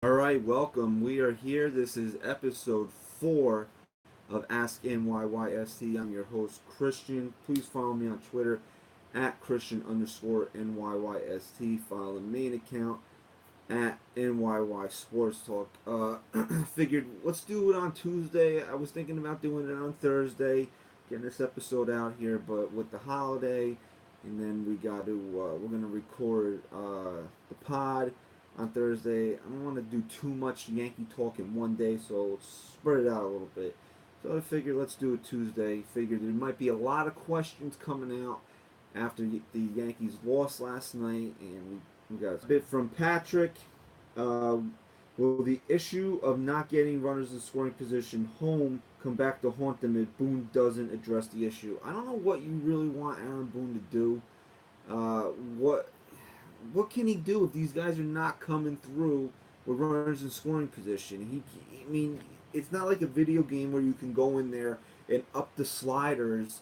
All right, welcome. We are here. This is episode 4 of Ask NYYST. I'm your host, Christian. Please follow me on Twitter at Christian underscore NYYST. Follow the main account at NYY Sports Talk. Figured let's do it on Tuesday. I was thinking about doing it on Thursday, getting this episode out here, but with the holiday, and then we're gonna record the pod on Thursday. I don't want to do too much Yankee talk in one day, so let's spread it out a little bit. So I figured let's do it Tuesday. Figured there might be a lot of questions coming out after the Yankees lost last night, and we got a bit from Patrick. Uh, will the issue of not getting runners in scoring position home come back to haunt them if Boone doesn't address the issue? I don't know what you really want Aaron Boone to do. Uh, what what can he do if these guys are not coming through with runners in scoring position? I mean, it's not like a video game where you can go in there and up the sliders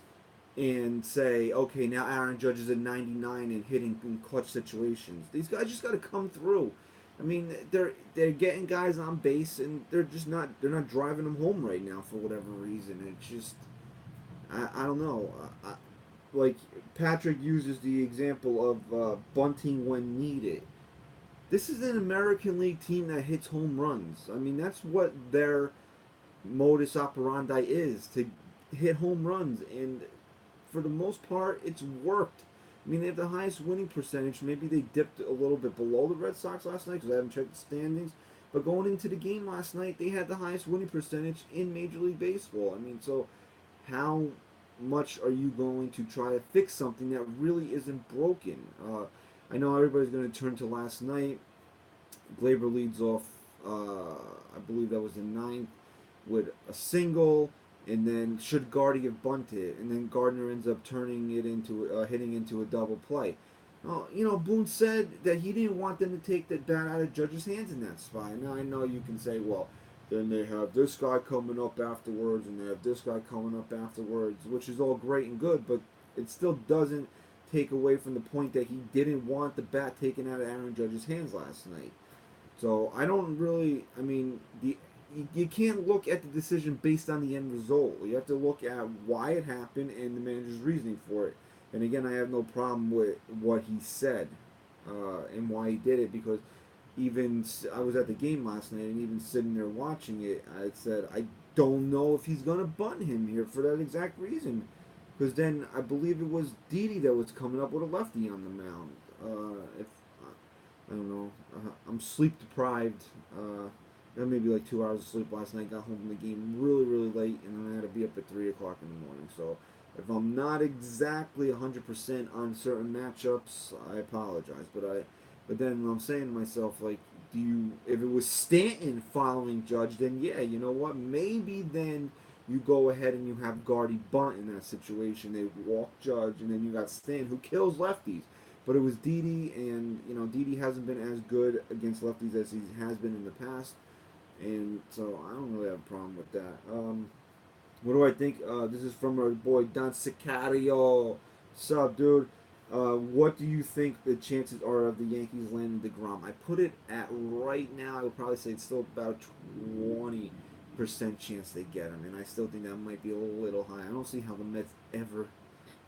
and say, okay, now Aaron Judge is at 99 and hitting in clutch situations. These guys just got to come through. I mean, they're getting guys on base and they're not driving them home right now for whatever reason. It's just I don't know. Like Patrick uses the example of bunting when needed. This is an American League team that hits home runs. I mean, that's what their modus operandi is to hit home runs, and for the most part, it's worked. I mean, they have the highest winning percentage. Maybe they dipped a little bit below the Red Sox last night because I haven't checked the standings. But going into the game last night, they had the highest winning percentage in Major League Baseball. I mean, so how much are you going to try to fix something that really isn't broken? I know everybody's going to turn to last night. Glaber leads off, I believe that was the ninth, with a single, and then should Guardy have bunted, and then Gardner ends up turning it into hitting into a double play. Boone said that he didn't want them to take the bat out of Judge's hands in that spot. Now I know you can say, well, then they have this guy coming up afterwards, and they have this guy coming up afterwards, which is all great and good, but it still doesn't take away from the point that he didn't want the bat taken out of Aaron Judge's hands last night. So I don't really. I mean, you can't look at the decision based on the end result. You have to look at why it happened and the manager's reasoning for it. And again, I have no problem with what he said and why he did it because even I was at the game last night and even sitting there watching it, I said I don't know if he's gonna bunt him here for that exact reason. Because then I believe it was Didi that was coming up with a lefty on the mound. If I don't know. I'm sleep deprived. I had maybe like 2 hours of sleep last night. Got home from the game really, really late, and then I had to be up at 3 o'clock in the morning. So if I'm not exactly 100% on certain matchups, I apologize. But then I'm saying to myself, like, do you? If it was Stanton following Judge, then yeah, you know what? Maybe then you go ahead and you have Guardy bunt in that situation. They walk Judge, and then you got Stanton who kills lefties. But it was Didi, and Didi hasn't been as good against lefties as he has been in the past, and so I don't really have a problem with that. What do I think? This is from our boy Don Sicario. Sup, dude? What do you think the chances are of the Yankees landing DeGrom? I put it at right now. I would probably say it's still about 20% chance they get him, and I still think that might be a little high. I don't see how the Mets ever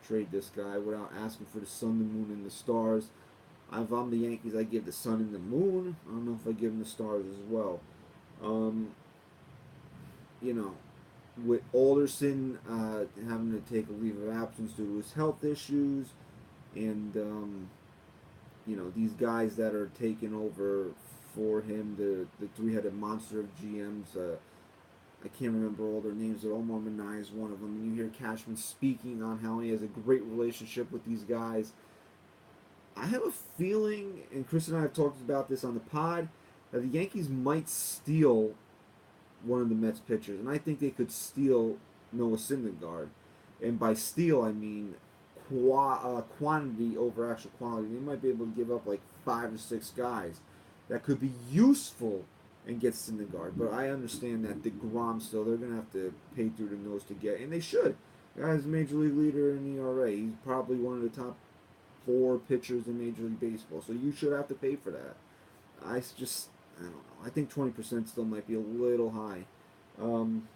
trade this guy without asking for the sun, the moon, and the stars. If I'm the Yankees, I give the sun and the moon. I don't know if I give them the stars as well. Um, you know, with Alderson having to take a leave of absence due to his health issues, and these guys that are taking over for him, the three-headed monster of GMs. I can't remember all their names, but Omar Minai is one of them. And you hear Cashman speaking on how he has a great relationship with these guys. I have a feeling, and Chris and I have talked about this on the pod, that the Yankees might steal one of the Mets pitchers, and I think they could steal Noah Syndergaard. And by steal, I mean quantity over actual quality. They might be able to give up like 5 or 6 guys that could be useful and get Syndergaard. But I understand that DeGrom still, they're going to have to pay through the nose to get, and they should. The guy's a major league leader in ERA. He's probably one of the top 4 pitchers in Major League Baseball, so you should have to pay for that. I just I don't know. I think 20% still might be a little high. Um,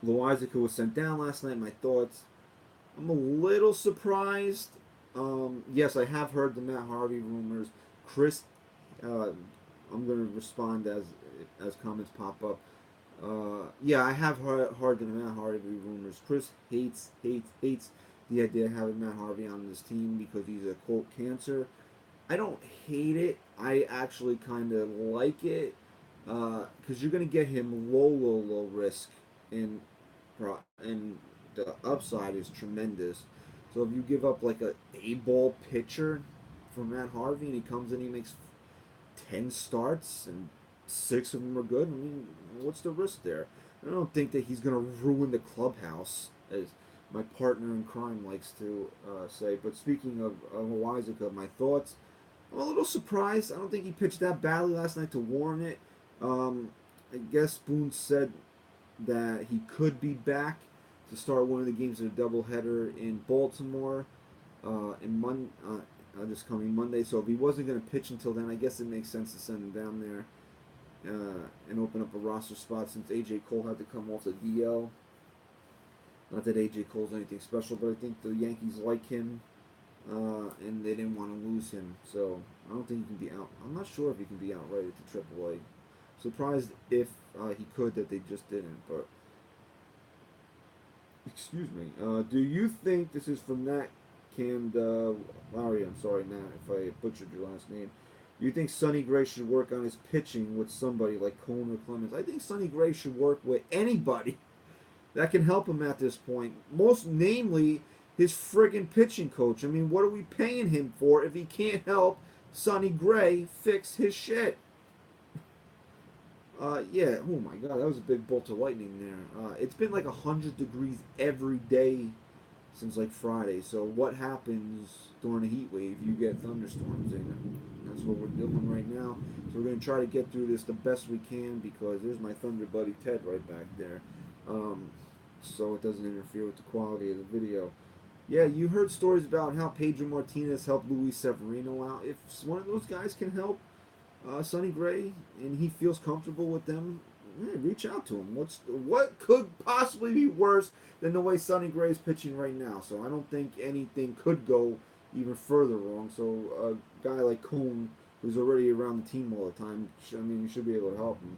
Loizaga was sent down last night. My thoughts. I'm a little surprised. Yes, I have heard the Matt Harvey rumors. Chris, I'm going to respond as comments pop up. Yeah, I have heard the Matt Harvey rumors. Chris hates the idea of having Matt Harvey on this team because he's a quote cancer. I don't hate it. I actually kind of like it because you're going to get him low risk in and the upside is tremendous. So if you give up like a ball pitcher for Matt Harvey and he comes in, he makes 10 starts and 6 of them are good. I mean, what's the risk there? I don't think that he's going to ruin the clubhouse, as my partner in crime likes to say. But speaking of Loizaga, my thoughts. I'm a little surprised. I don't think he pitched that badly last night to warrant it. I guess Boone said that he could be back to start one of the games of the doubleheader in Baltimore this coming Monday. So if he wasn't going to pitch until then, I guess it makes sense to send him down there and open up a roster spot since A.J. Cole had to come off the DL. Not that A.J. Cole's anything special, but I think the Yankees like him and they didn't want to lose him. So I don't think he can be out. I'm not sure if he can be outright at the AAA. Surprised if he could that they just didn't, but excuse me. Do you think this is from Nat Lowry? I'm sorry, Nat, if I butchered your last name. Do you think Sonny Gray should work on his pitching with somebody like Cone or Clemens? I think Sonny Gray should work with anybody that can help him at this point. Most namely, his friggin' pitching coach. I mean, what are we paying him for if he can't help Sonny Gray fix his shit? Yeah, oh my god, that was a big bolt of lightning there. It's been like 100 degrees every day since like Friday. So what happens during a heat wave? You get thunderstorms, and that's what we're doing right now. So we're going to try to get through this the best we can because there's my Thunder buddy Ted right back there. So it doesn't interfere with the quality of the video. Yeah, you heard stories about how Pedro Martinez helped Luis Severino out. If one of those guys can help Sonny Gray and he feels comfortable with them, reach out to him. What could possibly be worse than the way Sonny Gray is pitching right now? So I don't think anything could go even further wrong. So a guy like Cone, who's already around the team all the time, I mean, you should be able to help him.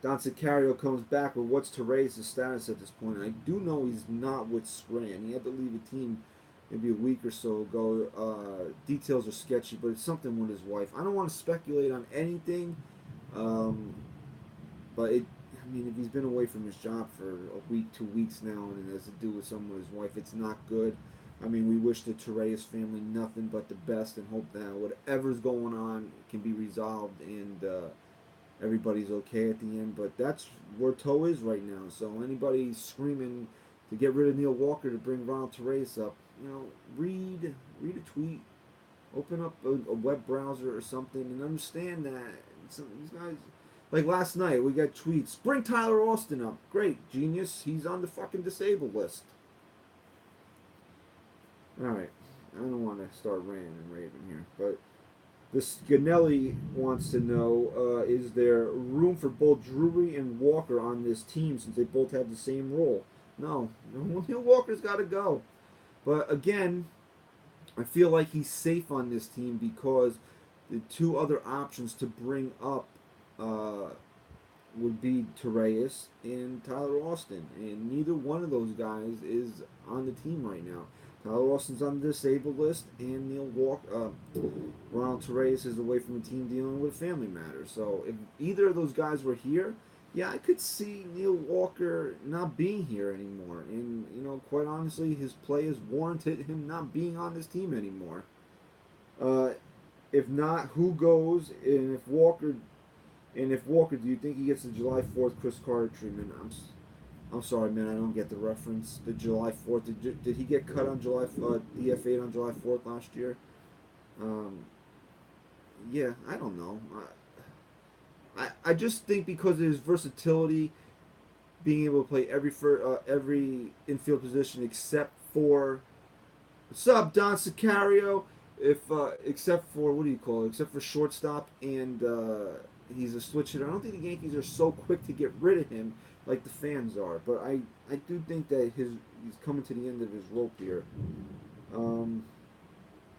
Don Sicario comes back with what's Torres' status at this point. I do know he's not with Scranton. He had to leave the team maybe a week or so ago. Details are sketchy, but it's something with his wife. I don't want to speculate on anything, but I mean, if he's been away from his job for a week, 2 weeks now, and it has to do with something with his wife, it's not good. I mean, we wish the Torres family nothing but the best and hope that whatever's going on can be resolved and everybody's okay at the end. But that's where Toe is right now. So anybody screaming to get rid of Neil Walker to bring Ronald Torres up, read a tweet, open up a web browser or something, and understand that these guys. Like last night, we got tweets. Bring Tyler Austin up. Great, genius. He's on the fucking disabled list. Alright, I don't want to start ranting and raving here, but this Ganelli wants to know, is there room for both Drury and Walker on this team since they both have the same role? No, Neil Walker's got to go. But again, I feel like he's safe on this team because the two other options to bring up would be Torres and Tyler Austin, and neither one of those guys is on the team right now. Tyler Austin's on the disabled list, and Ronald Torres is away from the team dealing with family matters. So if either of those guys were here, yeah, I could see Neil Walker not being here anymore. And, quite honestly, his play has warranted him not being on this team anymore. If not, who goes? And if Walker, do you think he gets the July 4th Chris Carter treatment? I'm sorry, man, I don't get the reference. The July 4th, did he get cut on DFA'd on July 4th last year? Yeah, I don't know. I just think because of his versatility, being able to play every infield position except for what's up, Don Sicario, if except for what do you call it? Except for shortstop and he's a switch hitter. I don't think the Yankees are so quick to get rid of him like the fans are. But I do think that he's coming to the end of his rope here. Um,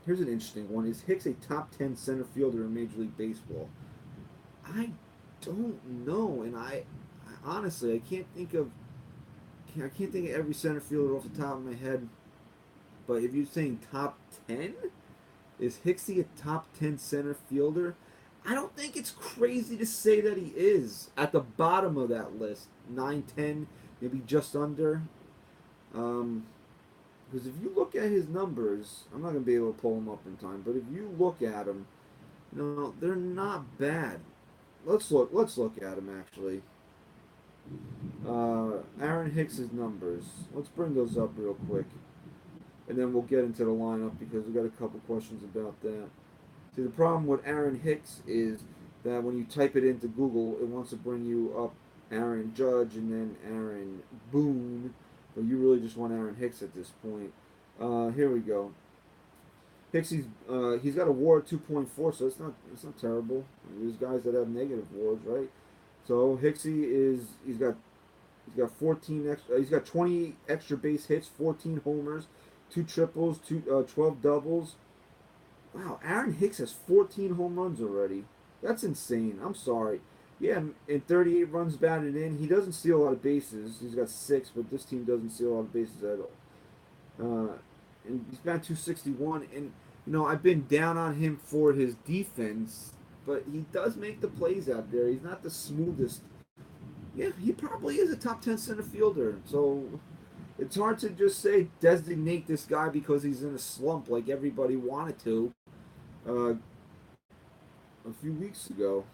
Here's an interesting one: Is Hicks a top 10 center fielder in Major League Baseball? I don't know, and I honestly I can't think of every center fielder off the top of my head. But if you're saying top 10, is Hicksy a top 10 center fielder? I don't think it's crazy to say that he is at the bottom of that list. 9, 10, maybe just under. Um, because if you look at his numbers, I'm not going to be able to pull them up in time, but if you look at them, no, they're not bad. Let's look at them actually. Aaron Hicks's numbers. Let's bring those up real quick, and then we'll get into the lineup because we got a couple questions about that. See, the problem with Aaron Hicks is that when you type it into Google, it wants to bring you up Aaron Judge and then Aaron Boone, but you really just want Aaron Hicks at this point. Here we go. He's got a WAR 2.4, so it's not terrible. There's guys that have negative WARs, right? So he's got 14 extra, he's got 20 extra base hits, 14 homers, two triples, 12 doubles. Wow, Aaron Hicks has 14 home runs already. That's insane. I'm sorry. Yeah, and 38 runs batted in. He doesn't steal a lot of bases. He's got 6, but this team doesn't steal a lot of bases at all. And he's batting 261. And I've been down on him for his defense, but he does make the plays out there. He's not the smoothest. Yeah, he probably is a top 10 center fielder. So it's hard to just say designate this guy because he's in a slump like everybody wanted to uh, a few weeks ago.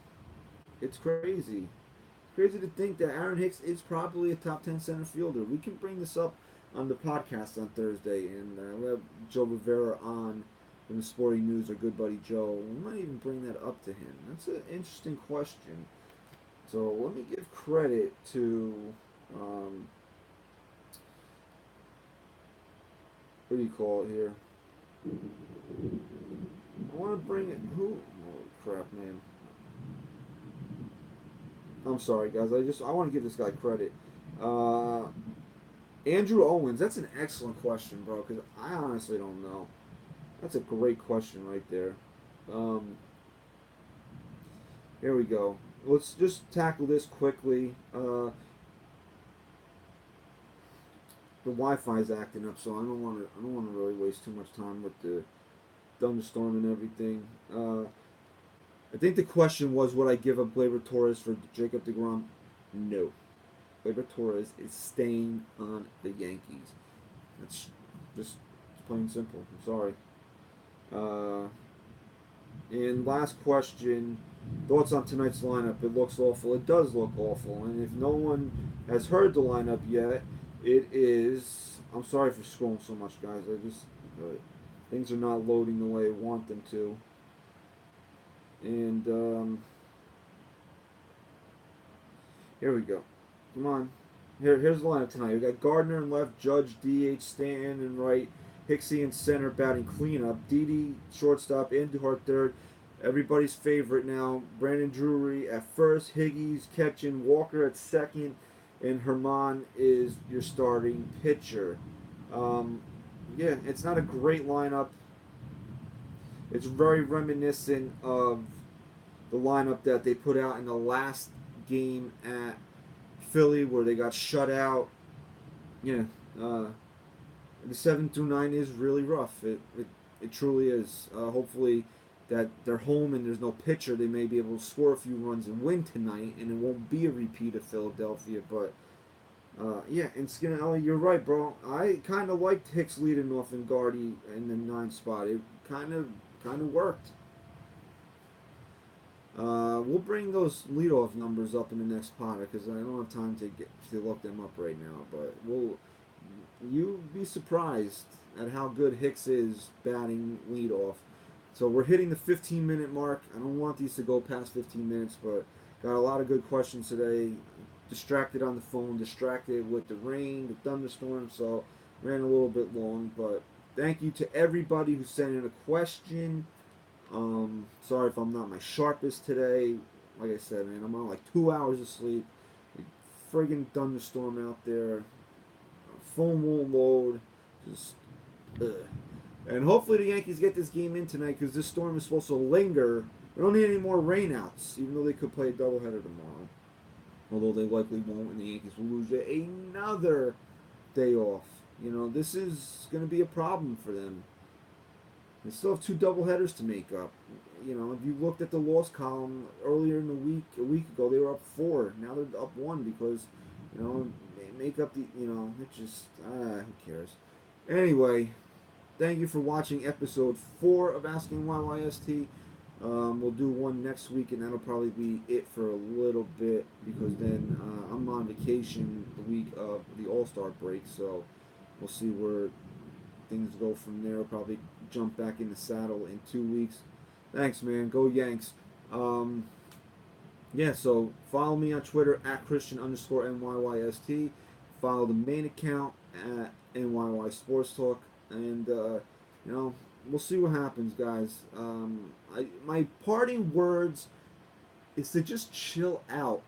It's crazy. Crazy to think that Aaron Hicks is probably a top 10 center fielder. We can bring this up on the podcast on Thursday, and we'll have Joe Rivera on from the Sporting News, our good buddy Joe. We might even bring that up to him. That's an interesting question. So let me give credit to, what do you call it here? I want to bring it. Who? Oh, crap, man. I'm sorry, guys. I want to give this guy credit. Uh, Andrew Owens. That's an excellent question, bro. Because I honestly don't know. That's a great question right there. Um, Here we go. Let's just tackle this quickly. The Wi-Fi is acting up, so I don't want to really waste too much time with the thunderstorm and everything. I think the question was, would I give up Gleyber Torres for Jacob DeGrom? No. Gleyber Torres is staying on the Yankees. That's just plain simple. I'm sorry. Uh, and last question, thoughts on tonight's lineup? It looks awful. It does look awful. And if no one has heard the lineup yet, it is. I'm sorry for scrolling so much, guys. Things are not loading the way I want them to. And here we go. Come on. Here's the lineup tonight. We got Gardner in left, Judge, DH, Stanton in right, Hicksy in center, batting cleanup, Didi shortstop, Andujar third. Everybody's favorite now, Brandon Drury at first, Higgies catching, Walker at second, and Herman is your starting pitcher. Yeah, it's not a great lineup. It's very reminiscent of the lineup that they put out in the last game at Philly where they got shut out. Yeah, the 7 through 9 is really rough. It truly is. Hopefully that they're home and there's no pitcher, they may be able to score a few runs and win tonight, and it won't be a repeat of Philadelphia. But yeah, and Skinelli, you're right, bro. I kind of liked Hicks leading off and Guardy in the 9 spot. It kind of worked. We'll bring those leadoff numbers up in the next pod because I don't have time to look them up right now. But you'll be surprised at how good Hicks is batting leadoff. So we're hitting the 15-minute mark. I don't want these to go past 15 minutes, but got a lot of good questions today. Distracted on the phone, distracted with the rain, the thunderstorm, so ran a little bit long, but Thank you to everybody who sent in a question. Sorry if I'm not my sharpest today. Like I said, man, I'm on like 2 hours of sleep. Friggin' thunderstorm out there. Phone won't load. Just, ugh. And hopefully the Yankees get this game in tonight because this storm is supposed to linger. We don't need any more rainouts, even though they could play a doubleheader tomorrow. Although they likely won't, and the Yankees will lose yet another day off. You know, this is going to be a problem for them. They still have two doubleheaders to make up. You know, if you looked at the loss column earlier in the week, a week ago, they were up 4. Now they're up 1 because, you know, they make up the, you know, it just, who cares? Anyway, thank you for watching episode 4 of Asking NYYST. We'll do one next week, and that'll probably be it for a little bit because then I'm on vacation the week of the All-Star break, so we'll see where things go from there. I'll probably jump back in the saddle in 2 weeks. Thanks, man. Go Yanks. Yeah, so follow me on Twitter at Christian_NYYST. Follow the main account at NYY Sports Talk. And, you know, we'll see what happens, guys. My parting words is to just chill out.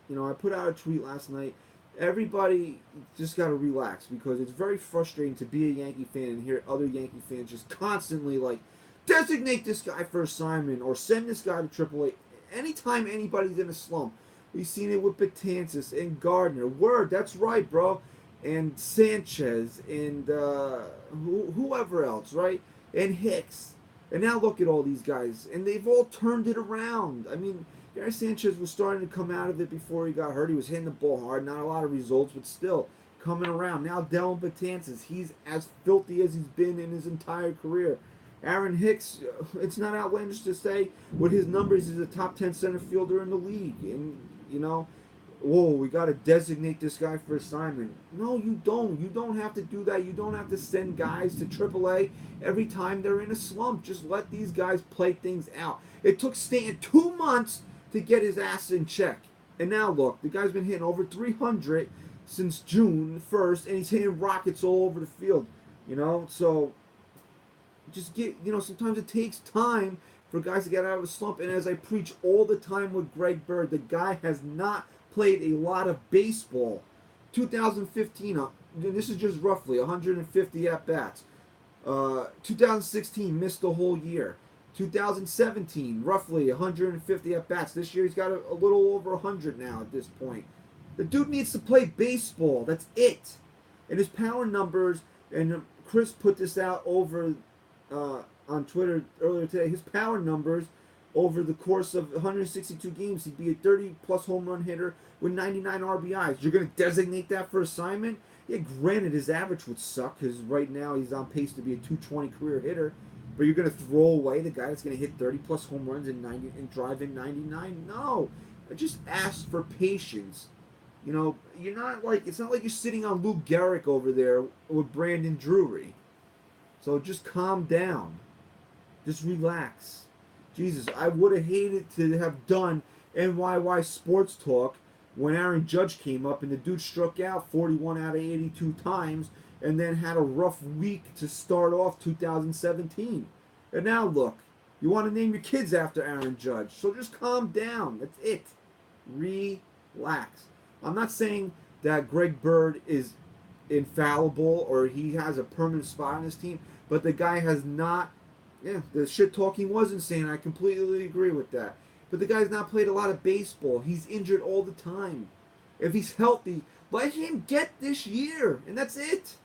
You know, I put out a tweet last night. Everybody just got to relax because it's very frustrating to be a Yankee fan and hear other Yankee fans just constantly like, designate this guy for assignment or send this guy to AAA. Anytime anybody's in a slump, we've seen it with Betances and Gardner. Word, that's right, bro. And Sanchez and whoever else, right? And Hicks. And now look at all these guys. And they've all turned it around. I mean, Gary Sanchez was starting to come out of it before he got hurt. He was hitting the ball hard. Not a lot of results, but still coming around. Now Dellin Betances, he's as filthy as he's been in his entire career. Aaron Hicks, it's not outlandish to say, with his numbers, he's a top 10 center fielder in the league. And, you know, whoa, we got to designate this guy for assignment. No, you don't. You don't have to do that. You don't have to send guys to AAA every time they're in a slump. Just let these guys play things out. It took Stanton 2 months to get his ass in check. And now look, the guy's been hitting over 300 since June 1st, and he's hitting rockets all over the field. You know, so just get, you know, sometimes it takes time for guys to get out of a slump. And as I preach all the time with Greg Bird, the guy has not played a lot of baseball. 2015, this is just roughly 150 at-bats. 2016, missed the whole year. 2017, roughly 150 at-bats. This year he's got a little over 100 now at this point. The dude needs to play baseball. That's it. And his power numbers, and Chris put this out over on Twitter earlier today, his power numbers over the course of 162 games, he'd be a 30-plus home run hitter with 99 RBIs. You're going to designate that for assignment? Yeah, granted, his average would suck because right now he's on pace to be a 220 career hitter. But you're going to throw away the guy that's going to hit 30-plus home runs and drive in 99? No. I just ask for patience. You know, you're not like, it's not like you're sitting on Lou Gehrig over there with Brandon Drury. So just calm down. Just relax. Jesus, I would have hated to have done NYY Sports Talk when Aaron Judge came up and the dude struck out 41 out of 82 times and then had a rough week to start off 2017. And now look, you want to name your kids after Aaron Judge. So just calm down. That's it. Relax. I'm not saying that Greg Bird is infallible or he has a permanent spot on his team, but the guy has not, the shit talking was insane. I completely agree with that. But the guy's not played a lot of baseball. He's injured all the time. If he's healthy, let him get this year, and that's it.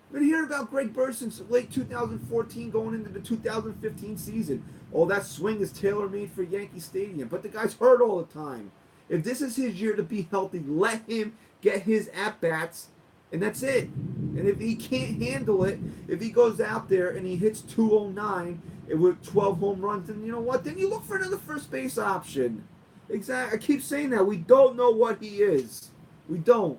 I've been hearing about Greg Bird since late 2014 going into the 2015 season. Oh, that swing is tailor-made for Yankee Stadium. But the guy's hurt all the time. If this is his year to be healthy, let him get his at-bats, and that's it. And if he can't handle it, if he goes out there and he hits 209 with 12 home runs, then you know what? Then you look for another first base option. Exactly. I keep saying that. We don't know what he is. We don't.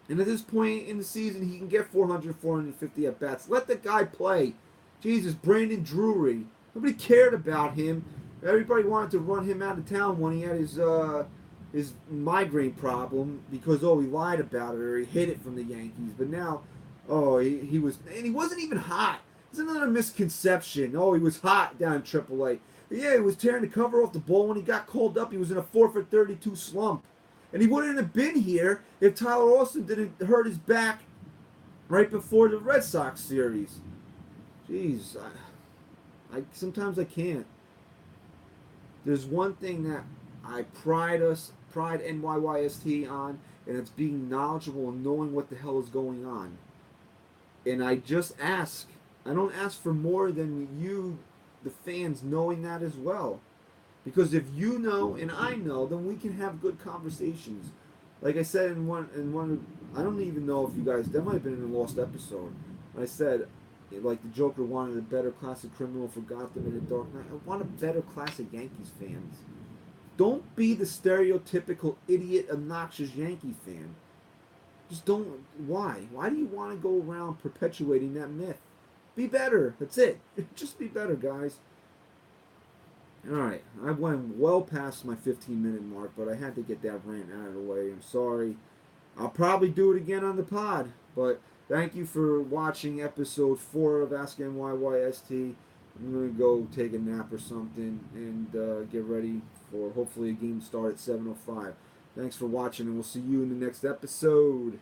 And at this point in the season, he can get 400, 450 at-bats. Let the guy play. Jesus, Brandon Drury. Nobody cared about him. Everybody wanted to run him out of town when he had his migraine problem because, he lied about it or he hid it from the Yankees. But now, Oh, he was, and he wasn't even hot. There's another misconception. Oh, he was hot down in AAA. Yeah, he was tearing the cover off the ball when he got called up. He was in a 4 for 32 slump. And he wouldn't have been here if Tyler Austin didn't hurt his back right before the Red Sox series. Jeez, I sometimes I can't. There's one thing that I pride NYYST on, and it's being knowledgeable and knowing what the hell is going on. And I just ask. I don't ask for more than you, the fans, knowing that as well. Because if you know and I know, then we can have good conversations. Like I said in one, I don't even know if you guys, that might have been in a lost episode. I said, like the Joker wanted a better classic criminal for Gotham in the Dark Knight. I want a better classic Yankees fans. Don't be the stereotypical idiot, obnoxious Yankee fan. Just don't. Why? Why do you want to go around perpetuating that myth? Be better. That's it. Just be better, guys. Alright, I went well past my 15-minute mark, but I had to get that rant out of the way. I'm sorry. I'll probably do it again on the pod, but thank you for watching episode 4 of Ask NYYST. I'm going to go take a nap or something and get ready for hopefully a game start at 7:05. Thanks for watching, and we'll see you in the next episode.